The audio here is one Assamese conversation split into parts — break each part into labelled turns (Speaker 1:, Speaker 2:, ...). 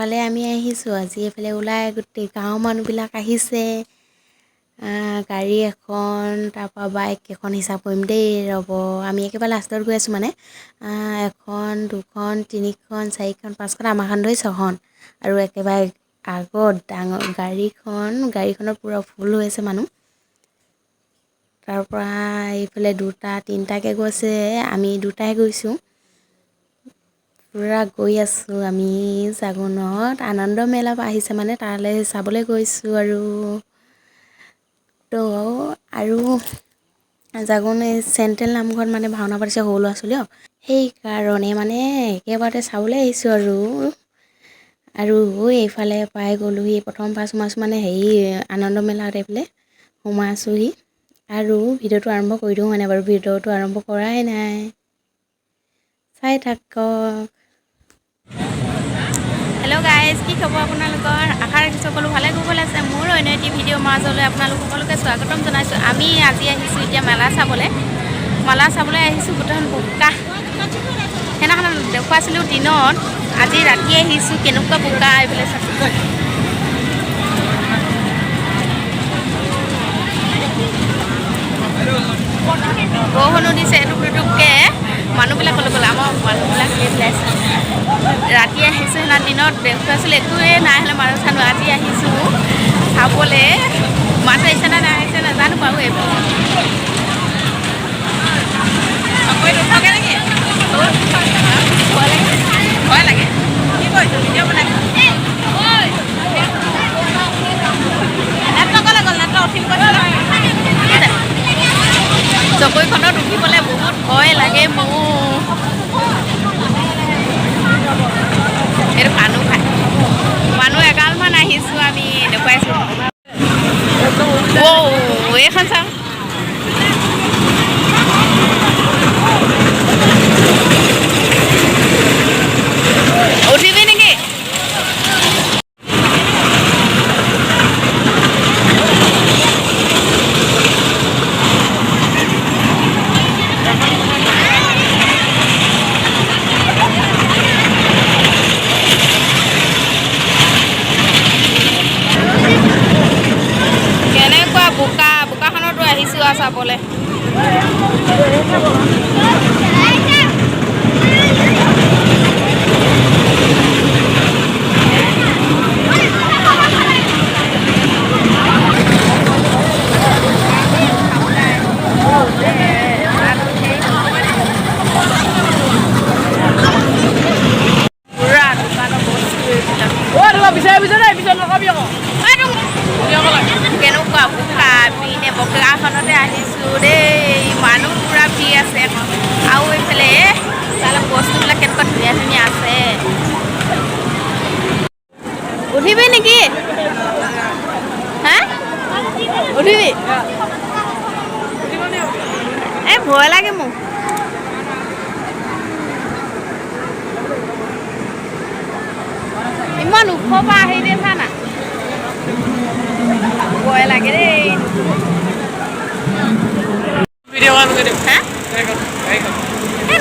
Speaker 1: এইফালে আমি আহিছোঁ আজি এইফালে ওলাই গোটেই গাঁৱৰ মানুহবিলাক আহিছে গাড়ী এখন তাৰপৰা বাইক এখন হিচাপ কৰিম দেই ৰ'ব আমি একেবাৰে লাষ্টত গৈ আছোঁ মানে এখন দুখন তিনিখন চাৰিখন পাঁচখন আমাৰখন ধৰি ছখন আৰু একেবাৰে আগত ডাঙৰ গাড়ীখনত পুৰা ফুল হৈ আছে মানুহ তাৰপৰা এইফালে দুটা তিনিটাকৈ গৈছে আমি দুটাই গৈছোঁ পুৰা গৈ আছোঁ আমি জাগোনত আনন্দ মেলা আহিছে মানে তালৈ চাবলৈ গৈছোঁ আৰু জাগোন এই চেণ্ট্ৰেল নামঘৰত মানে ভাওনা পাতিছে সৰু ল'ৰা ছোৱালী সেইকাৰণে মানে একেবাৰতে চাবলৈ আহিছোঁ আৰু এইফালে পাই গ'লোহি প্ৰথম পাছ সোমাইছোঁ মানে হেৰি আনন্দ মেলাত এইফালে সোমাইছোঁহি আৰু ভিডিঅ'টো আৰম্ভ কৰি দিওঁ মানে বাৰু ভিডিঅ'টো আৰম্ভ কৰাই নাই চাই থাকক হেল্ল' গাইজ কি খবৰ আপোনালোকৰ আশা ৰাখিছোঁ সকলো ভালে কুশলে আছে মোৰ অন্য এটি ভিডিঅ' মাজলৈ আপোনালোক সকলোকে স্বাগতম জনাইছোঁ আমি আজি আহিছোঁ এতিয়া মেলা চাবলৈ আহিছোঁ গোটেইখন বোকা সেইদিনাখন দেখুৱাইছিলোঁ দিনত আজি ৰাতি আহিছোঁ কেনেকুৱা বোকা এইফালে চাইছোঁ বৰষুণো দিছে টুপটুপকৈ মানুহবিলাক ক'লৈ গ'ল আমাৰ মানুহবিলাক সেইফালে আছে ৰাতি আহিছোঁ সেইদিনা দিনত দেখুৱাইছিলোঁ একোৱে নাই হ'লে মানুহ চানুহ আজি আহিছোঁ চাবলৈ মাছ আহিছে নে নাই আহিছে নাজানো বাৰু এইবোৰ ভয় লাগে কি কৰিছোঁ ভিডিঅ' বনাইছোঁ চকৰীখনত উঠিবলৈ বহুত ভয় লাগে মোৰ এইটো পানো খায় মানুহ এগালমান আহিছোঁ আমি দেখুৱাইছোঁ এইখন চাওঁ উঠিবি নেকি বোকাখনতো আহিছোঁ আৰু চাবলৈ কেনেকুৱা বোকা পিনে বগলাখনতে আহিছোঁ দেই মানুহ পূৰা ভিৰ আছে আৰু এইফালে তালৈ বস্তুবিলাক কেনেকুৱা ধুনীয়া ধুনীয়া আছে উঠিবি নেকি হা উঠিবি এই ভয় লাগে মোক ইমান ওখ পৰা আহি দিয়ে চা না ভয় লাগে দেই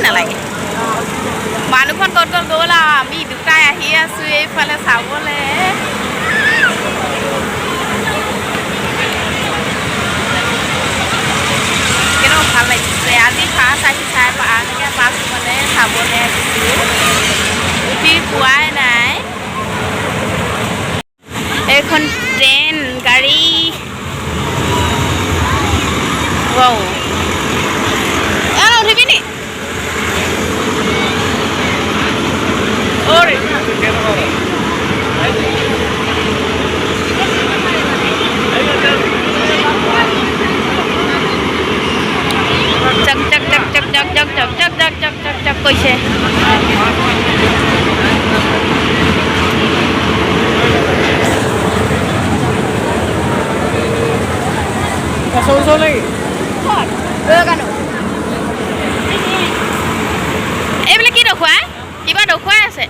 Speaker 1: নালাগে মানুহখন ক'ত গ'ল আমি দুটাই আহি আছোঁ এইফালে চাবলৈ কেনেকুৱা ভাল লাগিছে আজি ফাৰ্ষ্ট আহি পাছ মানে চাবলৈ আহিছোঁ উঠি পোৱাই নাই এইখন ট্ৰেইন গাড়ী উঠিবি নি চক চক চক চক চক চক চক চক চক চক চক চক কৈছে এইবিলাক কি দেখুৱাই কিবা দেখুৱাই আছে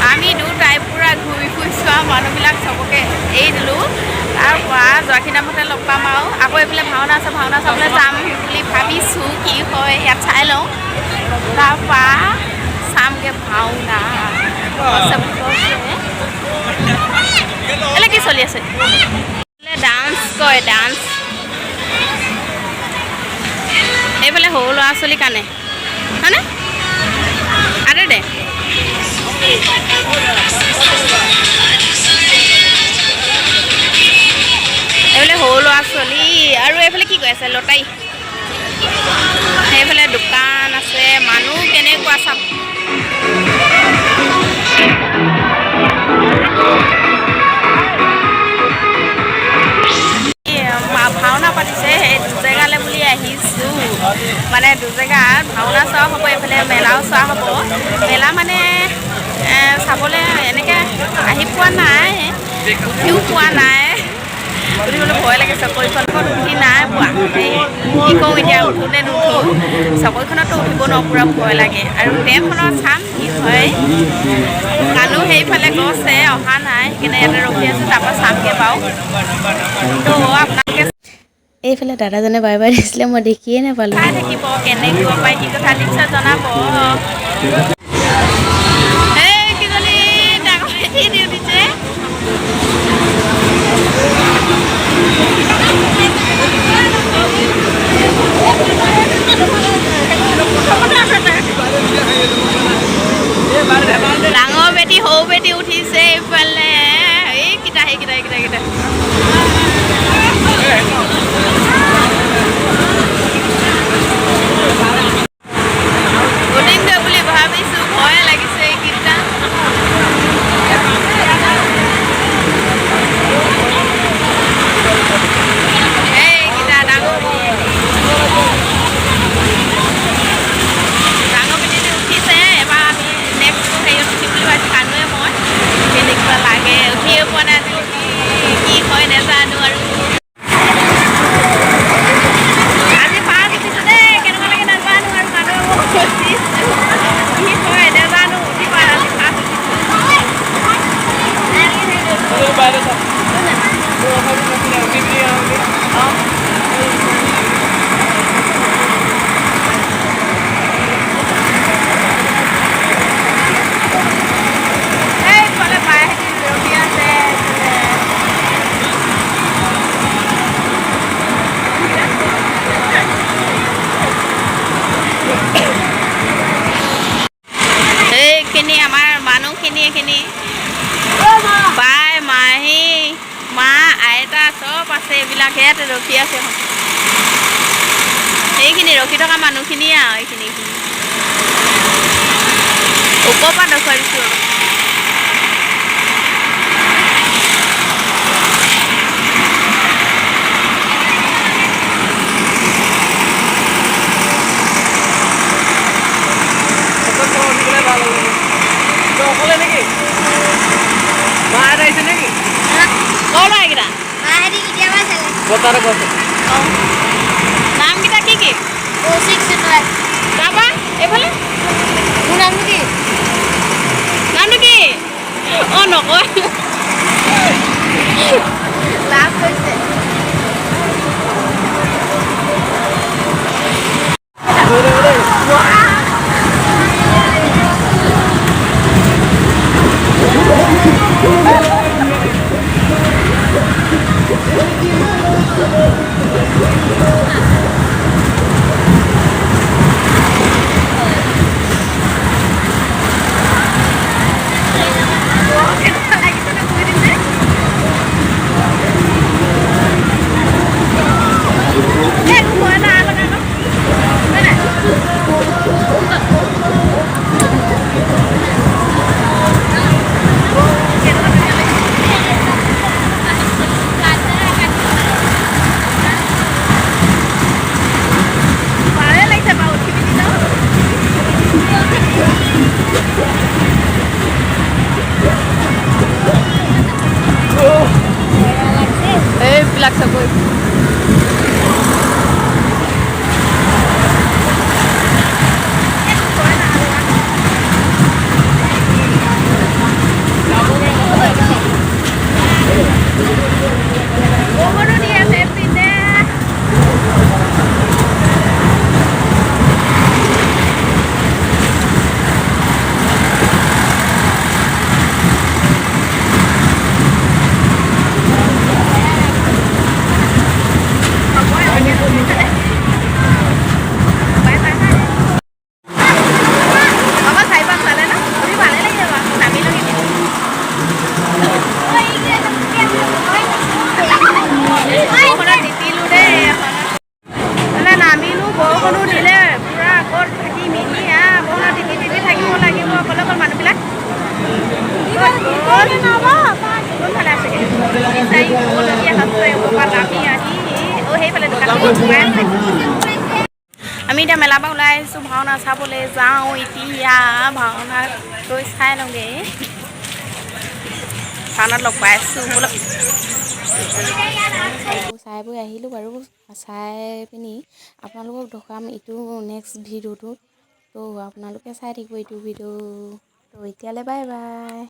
Speaker 1: আমি দুটাই পূৰা ঘূৰি ফুৰিছোঁ আৰু মানুহবিলাক চবকে এৰি দিলোঁ তাৰপৰা যোৱাখিনিমতে লগ পাম আৰু আকৌ এইফালে ভাওনা আছে ভাওনা চাবলৈ যাম বুলি ভাবিছোঁ কি হয় ইয়াত চাই লওঁ তাৰপৰা सामके भावना কি চলি আছে ডান্স কয় ডান্স এইফালে সৰু ল'ৰা ছোৱালীৰ কাৰণে হয়নে আৰু দে এইফালে সৰু ল'ৰা ছোৱালী আৰু এইফালে কি কৈ আছে লটাৰী সেইফালে দোকান আছে মানুহ কেনেকুৱা চাপ ভাওনা পাতিছে সেই দুজেগালৈ বুলি আহিছোঁ মানে দুজেগাত ভাওনা চোৱা হ'ব এইফালে মেলাও চোৱা হ'ব মেলা মানে চাবলৈ এনেকৈ আহি পোৱা নাই উঠিও পোৱা নাই উঠিবলৈ ভয় লাগে চকৰিখনত উঠি নাই পোৱা কি কওঁ এতিয়া উঠোঁতে নুঠোঁ চকৰিখনতো উঠিব নোৱাৰোঁ পূৰা ভয় লাগে আৰু ট্ৰেইনখনত চাম কি হয় মানুহ সেইফালে গৈছে অহা নাই সেইকাৰণে ইয়াতে ৰখি আছোঁ তাৰপৰা চামগৈ বাৰু তো আপোনালোকে এইফালে দাদাজনে বাই বাই দিছিলে মই দেখিয়ে নাপালোঁ চাই থাকিব কেনেকুৱা পায় কি কথা নিশ্চয় জনাব এই কিজনী ডাঙৰ দি উঠিছে ডাঙৰ বেটি সৰু বেটি উঠিছে এইফালে এইকেইটা উঠিমগৈ বুলি ভাবিছোঁ ভয় লাগিছে এইকেইটা ডাঙৰ বেটি উঠিছে এবাৰ আমি নেক্সট হেৰিত উঠিম বুলি ভাবিছোঁ কানুৱে মই কেনেকুৱা লাগে উঠিয়ে পোৱা নাই কি হয় নাজানো আৰু আজি ফাৰ্ষ্ট উঠিছোঁ দেই কেনেকুৱা লাগে নাজানো আৰু কানুৱে মই উঠিছোঁ কি হয় নাজানো উঠি পাই আজি ফাৰ্ষ্ট এইখিনি আমাৰ মানুহখিনি এইখিনি বাই মাহী মা আইতা চব আছে এইবিলাক ইয়াতে ৰখি আছে এইখিনি ৰখি থকা মানুহখিনিয়ে আৰু এইখিনি ওপৰৰ পৰা দেখুৱাই দিছোঁ নামকেইটা কি কি তাৰপৰা এইফালে মোৰ নামটো কি অঁ নকয় লাভ হৈছে এইবিলাক চাকৰি আমি এতিয়া মেলাৰ পৰা ওলাই আহিছোঁ ভাওনা চাবলৈ যাওঁ এতিয়া ভাওনা গৈ চাই লওঁগৈ ভাওনাত লগ পাই আছোঁ বোলক চাই বৈ আহিলোঁ বাৰু চাই পিনি আপোনালোকক দেখাম ইটো নেক্সট ভিডিঅ'টো তো আপোনালোকে চাই থাকিব এইটো ভিডিঅ' তো এতিয়ালৈ বাই বাই।